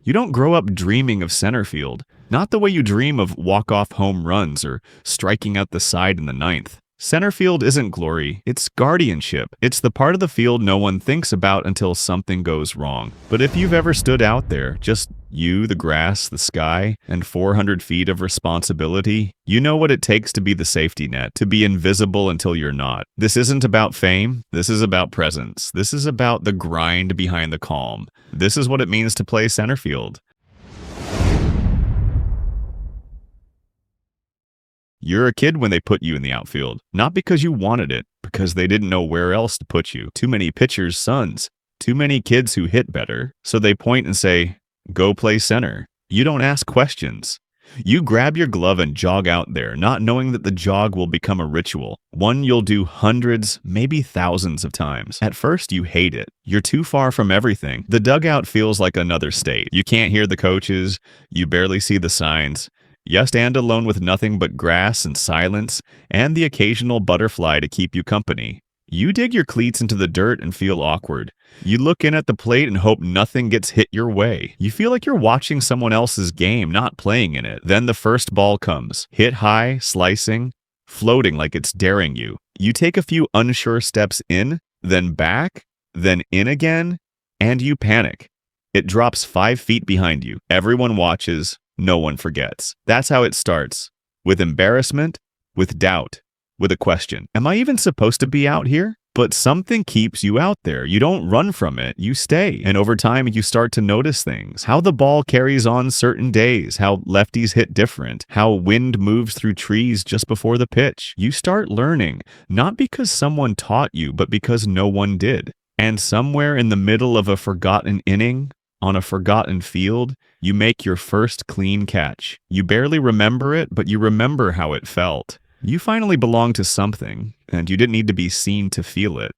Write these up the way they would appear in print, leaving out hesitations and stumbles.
You don't grow up dreaming of center field, not the way you dream of walk-off home runs or striking out the side in the ninth. Center field isn't glory, it's guardianship. It's the part of the field no one thinks about until something goes wrong. But if you've ever stood out there, just you, the grass, the sky, and 400 feet of responsibility, you know what it takes to be the safety net, to be invisible until you're not. This isn't about fame, this is about presence. This is about the grind behind the calm. This is what it means to play center field. You're a kid when they put you in the outfield, not because you wanted it, because they didn't know where else to put you. Too many pitchers' sons, too many kids who hit better, so they point and say, "Go play center." You don't ask questions. You grab your glove and jog out there, not knowing that the jog will become a ritual, one you'll do hundreds, maybe thousands of times. At first, you hate it. You're too far from everything. The dugout feels like another state. You can't hear the coaches. You barely see the signs. You stand alone with nothing but grass and silence, and the occasional butterfly to keep you company. You dig your cleats into the dirt and feel awkward. You look in at the plate and hope nothing gets hit your way. You feel like you're watching someone else's game, not playing in it. Then the first ball comes, hit high, slicing, floating like it's daring you. You take a few unsure steps in, then back, then in again, and you panic. It drops 5 feet behind you. Everyone watches. No one forgets. That's how it starts. With embarrassment, with doubt, with a question. Am I even supposed to be out here? But something keeps you out there. You don't run from it. You stay. And over time, you start to notice things. How the ball carries on certain days. How lefties hit different. How wind moves through trees just before the pitch. You start learning, not because someone taught you, but because no one did. And somewhere in the middle of a forgotten inning, on a forgotten field, you make your first clean catch. You barely remember it, but you remember how it felt. You finally belong to something, and you didn't need to be seen to feel it.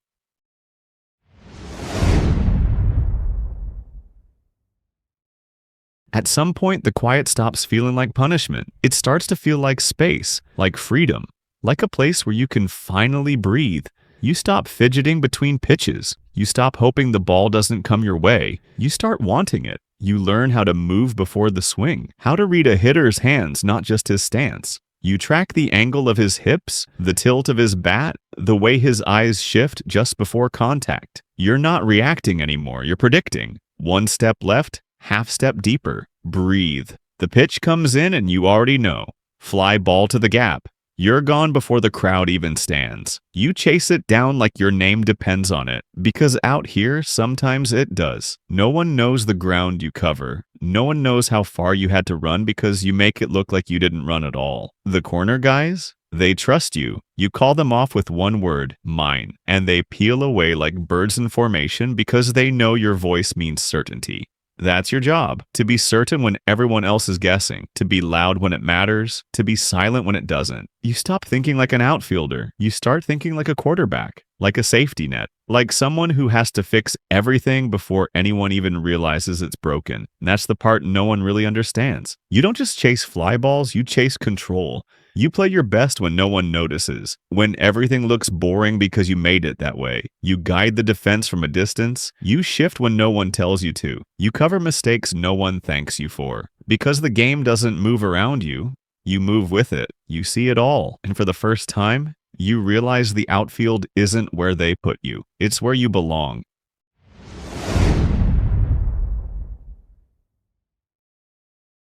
At some point, the quiet stops feeling like punishment. It starts to feel like space, like freedom, like a place where you can finally breathe. You stop fidgeting between pitches. You stop hoping the ball doesn't come your way. You start wanting it. You learn how to move before the swing, how to read a hitter's hands, not just his stance. You track the angle of his hips, the tilt of his bat, the way his eyes shift just before contact. You're not reacting anymore, you're predicting. 1 step left, half step deeper. Breathe. The pitch comes in and you already know. Fly ball to the gap. You're gone before the crowd even stands. You chase it down like your name depends on it, because out here, sometimes it does. No one knows the ground you cover. No one knows how far you had to run because you make it look like you didn't run at all. The corner guys? They trust you. You call them off with one word, mine, and they peel away like birds in formation because they know your voice means certainty. That's your job, to be certain when everyone else is guessing, to be loud when it matters, to be silent when it doesn't. You stop thinking like an outfielder. You start thinking like a quarterback, like a safety net, like someone who has to fix everything before anyone even realizes it's broken. And that's the part no one really understands. You don't just chase fly balls, you chase control. You play your best when no one notices, when everything looks boring because you made it that way. You guide the defense from a distance. You shift when no one tells you to. You cover mistakes no one thanks you for. Because the game doesn't move around you, you move with it. You see it all. And for the first time, you realize the outfield isn't where they put you. It's where you belong.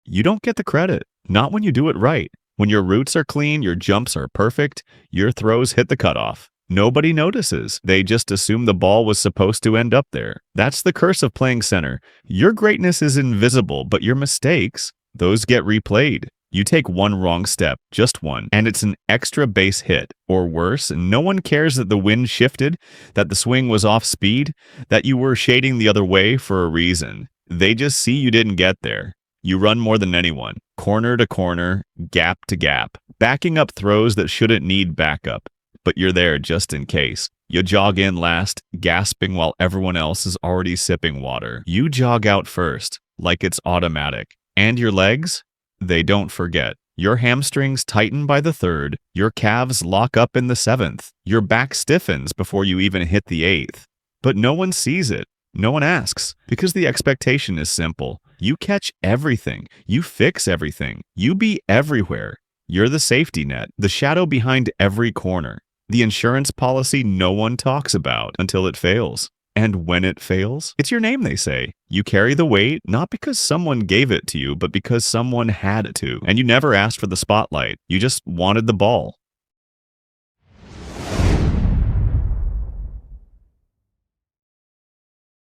You don't get the credit, not when you do it right. When your roots are clean, your jumps are perfect, your throws hit the cutoff. Nobody notices. They just assume the ball was supposed to end up there. That's the curse of playing center. Your greatness is invisible, but your mistakes, those get replayed. You take one wrong step, just one, and it's an extra base hit. Or worse, no one cares that the wind shifted, that the swing was off speed, that you were shading the other way for a reason. They just see you didn't get there. You run more than anyone, corner to corner, gap to gap, backing up throws that shouldn't need backup, but you're there just in case. You jog in last, gasping while everyone else is already sipping water. You jog out first, like it's automatic. And your legs? They don't forget. Your hamstrings tighten by the 3rd, your calves lock up in the 7th, your back stiffens before you even hit the 8th. But no one sees it. No one asks, because the expectation is simple. You catch everything. You fix everything. You be everywhere. You're the safety net, the shadow behind every corner, the insurance policy no one talks about until it fails. And when it fails, it's your name, they say. You carry the weight, not because someone gave it to you, but because someone had to. And you never asked for the spotlight. You just wanted the ball.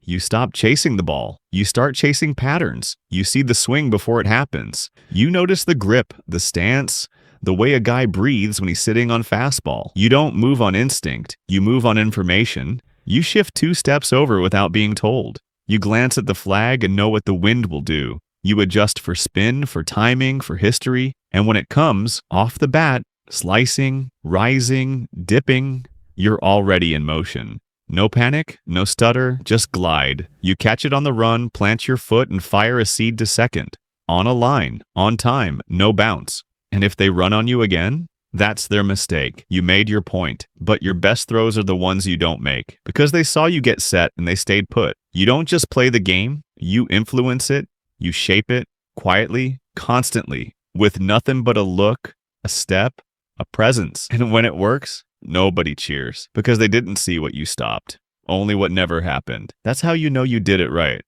You stop chasing the ball. You start chasing patterns. You see the swing before it happens. You notice the grip, the stance, the way a guy breathes when he's sitting on fastball. You don't move on instinct. You move on information. You shift 2 steps over without being told. You glance at the flag and know what the wind will do. You adjust for spin, for timing, for history. And when it comes, off the bat, slicing, rising, dipping, you're already in motion. No panic, no stutter, just glide. You catch it on the run, plant your foot, and fire a seed to second. On a line, on time, no bounce. And if they run on you again, that's their mistake. You made your point, but your best throws are the ones you don't make, because they saw you get set and they stayed put. You don't just play the game, you influence it, you shape it, quietly, constantly, with nothing but a look, a step, a presence. And when it works, nobody cheers, because they didn't see what you stopped, only what never happened. That's how you know you did it right.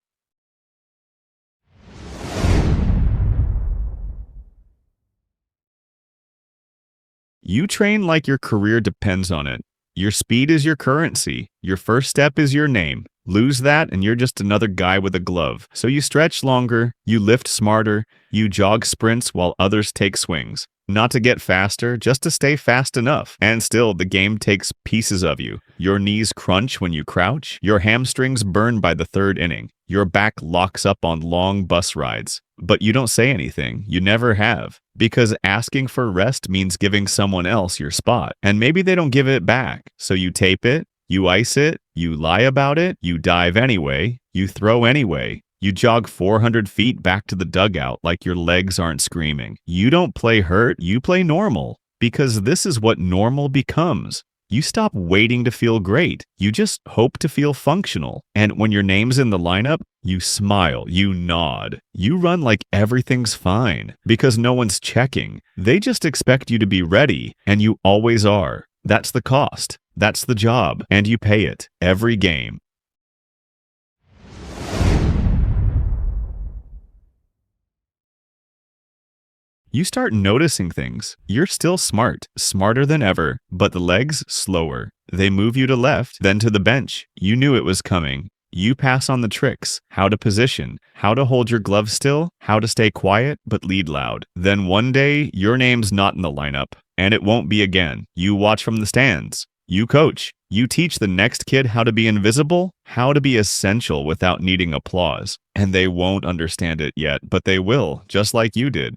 You train like your career depends on it. Your speed is your currency. Your first step is your name. Lose that and you're just another guy with a glove. So you stretch longer, you lift smarter, you jog sprints while others take swings. Not to get faster, just to stay fast enough. And still, the game takes pieces of you. Your knees crunch when you crouch. Your hamstrings burn by the 3rd inning. Your back locks up on long bus rides. But you don't say anything. You never have. Because asking for rest means giving someone else your spot. And maybe they don't give it back. So you tape it, you ice it, you lie about it, you dive anyway, you throw anyway. You jog 400 feet back to the dugout like your legs aren't screaming. You don't play hurt, you play normal. Because this is what normal becomes. You stop waiting to feel great. You just hope to feel functional. And when your name's in the lineup, you smile, you nod. You run like everything's fine. Because no one's checking. They just expect you to be ready, and you always are. That's the cost. That's the job. And you pay it every game. You start noticing things. You're still smart, smarter than ever, but the legs slower. They move you to left, then to the bench. You knew it was coming. You pass on the tricks, how to position, how to hold your glove still, how to stay quiet but lead loud. Then one day, your name's not in the lineup, and it won't be again. You watch from the stands. You coach. You teach the next kid how to be invisible, how to be essential without needing applause. And they won't understand it yet, but they will, just like you did.